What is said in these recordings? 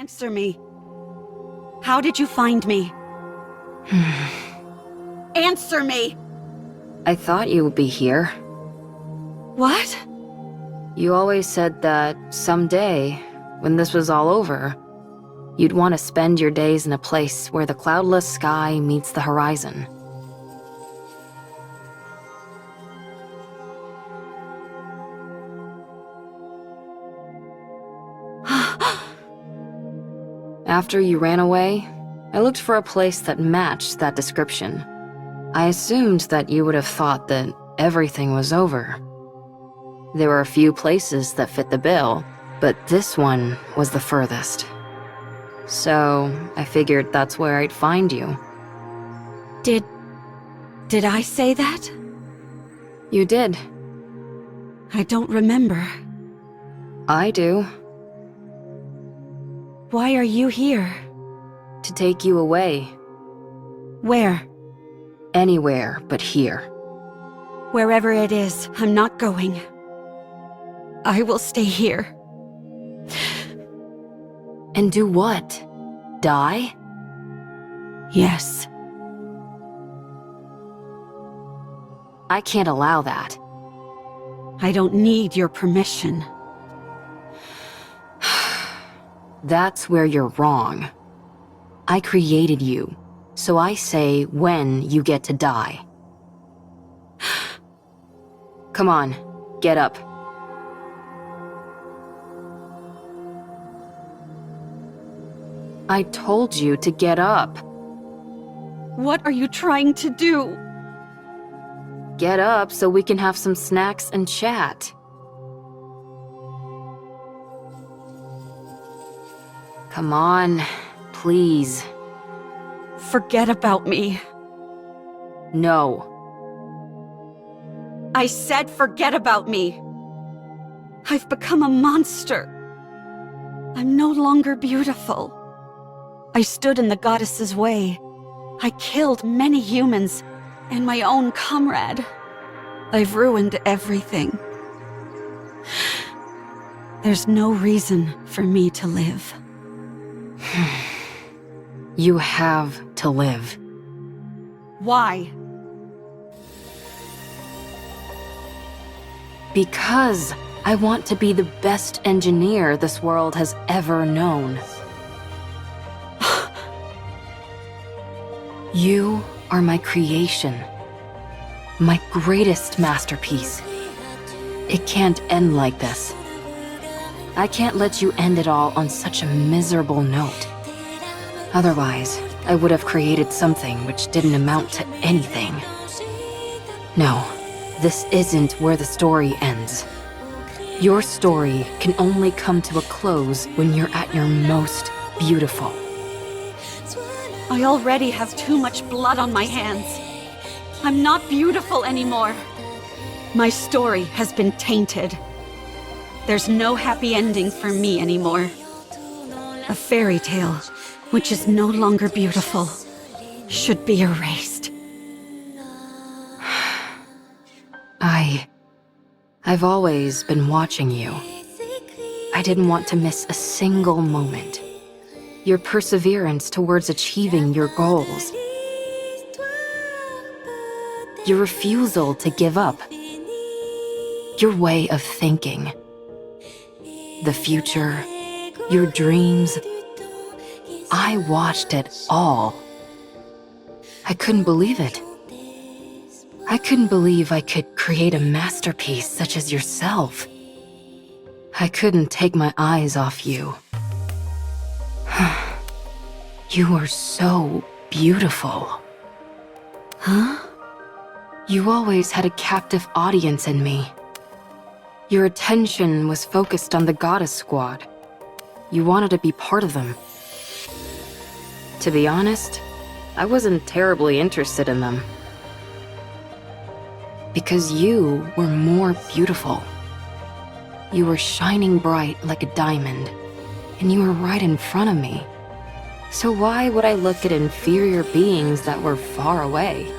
Answer me. How did you find me? Answer me! I thought you would be here. What? You always said that someday, when this was all over, you'd want to spend your days in a place where the cloudless sky meets the horizon. After you ran away, I looked for a place that matched that description. I assumed that you would have thought that everything was over. There were a few places that fit the bill, but this one was the furthest. So I figured that's where I'd find you. Did I say that? You did. I don't remember. I do. Why are you here? To take you away. Where? Anywhere but here. Wherever it is, I'm not going. I will stay here. And do what? Die? Yes. I can't allow that. I don't need your permission. That's where you're wrong. I created you, so I say when you get to die. Come on, get up. I told you to get up. What are you trying to do? Get up so we can have some snacks and chat. Come on, please. Forget about me. No. I said forget about me. I've become a monster. I'm no longer beautiful. I stood in the goddess's way. I killed many humans and my own comrade. I've ruined everything. There's no reason for me to live. You have to live. Why? Because I want to be the best engineer this world has ever known. You are my creation. My greatest masterpiece. It can't end like this. I can't let you end it all on such a miserable note. Otherwise, I would have created something which didn't amount to anything. No, this isn't where the story ends. Your story can only come to a close when you're at your most beautiful. I already have too much blood on my hands. I'm not beautiful anymore. My story has been tainted. There's no happy ending for me anymore. A fairy tale, which is no longer beautiful, should be erased. I've always been watching you. I didn't want to miss a single moment. Your perseverance towards achieving your goals. Your refusal to give up. Your way of thinking. The future. Your dreams. I watched it all. I couldn't believe it. I couldn't believe I could create a masterpiece such as yourself. I couldn't take my eyes off you. You are so beautiful. Huh? You always had a captive audience in me. Your attention was focused on the Goddess Squad. You wanted to be part of them. To be honest, I wasn't terribly interested in them. Because you were more beautiful. You were shining bright like a diamond, and you were right in front of me. So why would I look at inferior beings that were far away?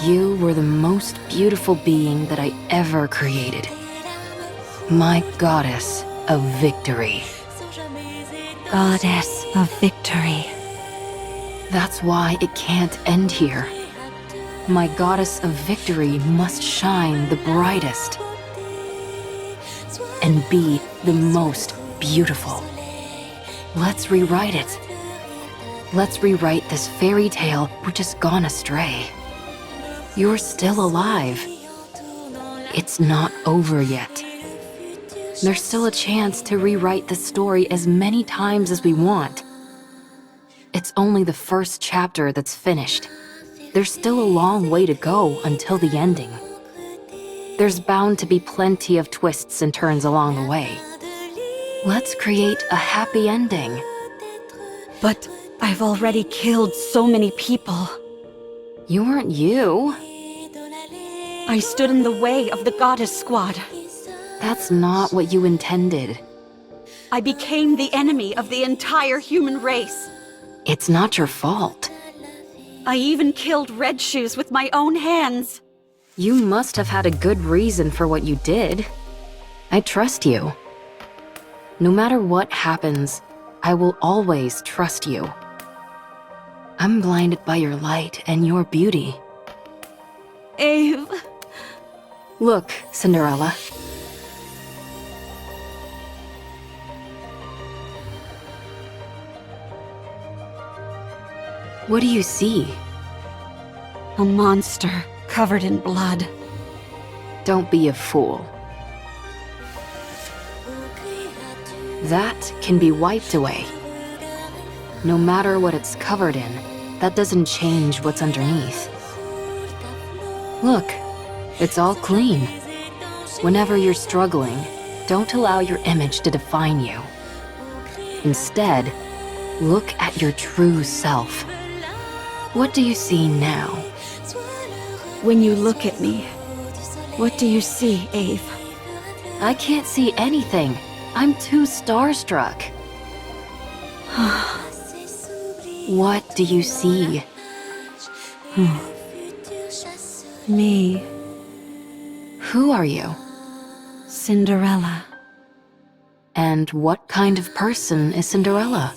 You were the most beautiful being that I ever created. My goddess of victory. Goddess of victory. That's why it can't end here. My goddess of victory must shine the brightest and be the most beautiful. Let's rewrite it. Let's rewrite this fairy tale which has gone astray. You're still alive. It's not over yet. There's still a chance to rewrite the story as many times as we want. It's only the first chapter that's finished. There's still a long way to go until the ending. There's bound to be plenty of twists and turns along the way. Let's create a happy ending. But I've already killed so many people. You weren't you. I stood in the way of the Goddess Squad. That's not what you intended. I became the enemy of the entire human race. It's not your fault. I even killed Red Shoes with my own hands. You must have had a good reason for what you did. I trust you. No matter what happens, I will always trust you. I'm blinded by your light and your beauty. Ave. Look, Cinderella. What do you see? A monster covered in blood. Don't be a fool. That can be wiped away. No matter what it's covered in, that doesn't change what's underneath. Look, it's all clean. Whenever you're struggling, don't allow your image to define you. Instead, look at your true self. What do you see now? When you look at me, what do you see, Ave? I can't see anything. I'm too starstruck. What do you see? Me, Who are you? Cinderella. And what kind of person is Cinderella?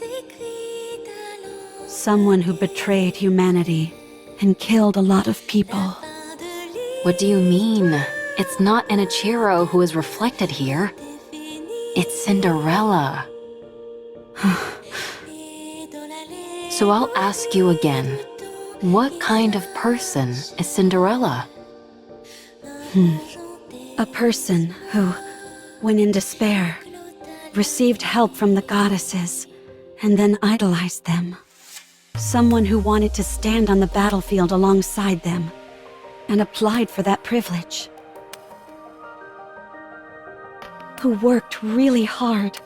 Someone who betrayed humanity and killed a lot of people. What do you mean? It's not an Ichiro who is reflected here. It's Cinderella. So I'll ask you again. What kind of person is Cinderella? A person who, when in despair, received help from the goddesses and then idolized them. Someone who wanted to stand on the battlefield alongside them and applied for that privilege. Who worked really hard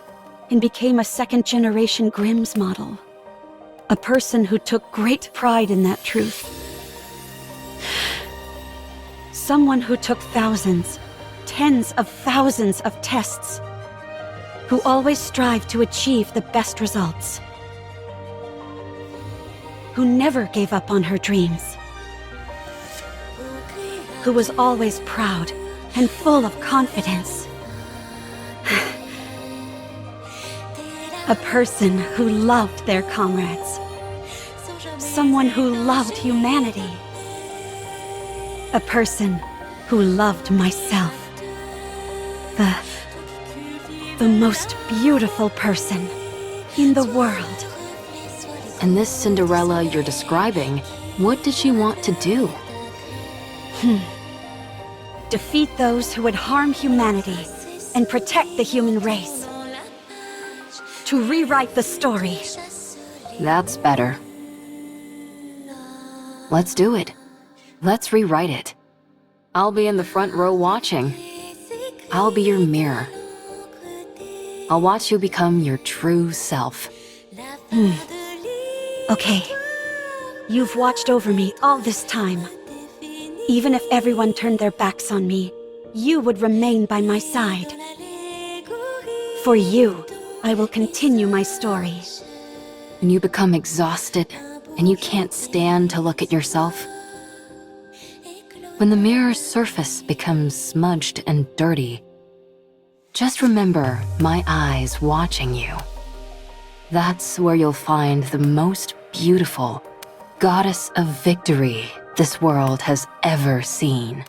and became a second-generation Grimm's model. A person who took great pride in that truth. Someone who took thousands, tens of thousands of tests. Who always strived to achieve the best results. Who never gave up on her dreams. Who was always proud and full of confidence. A person who loved their comrades. Someone who loved humanity. A person who loved myself. The most beautiful person in the world. And this Cinderella you're describing, what did she want to do? Defeat those who would harm humanity and protect the human race. To rewrite the story. That's better. Let's do it. Let's rewrite it. I'll be in the front row watching. I'll be your mirror. I'll watch you become your true self. Okay. You've watched over me all this time. Even if everyone turned their backs on me, you would remain by my side. For you, I will continue my story. When you become exhausted and you can't stand to look at yourself. When the mirror's surface becomes smudged and dirty, just remember my eyes watching you. That's where you'll find the most beautiful goddess of victory this world has ever seen.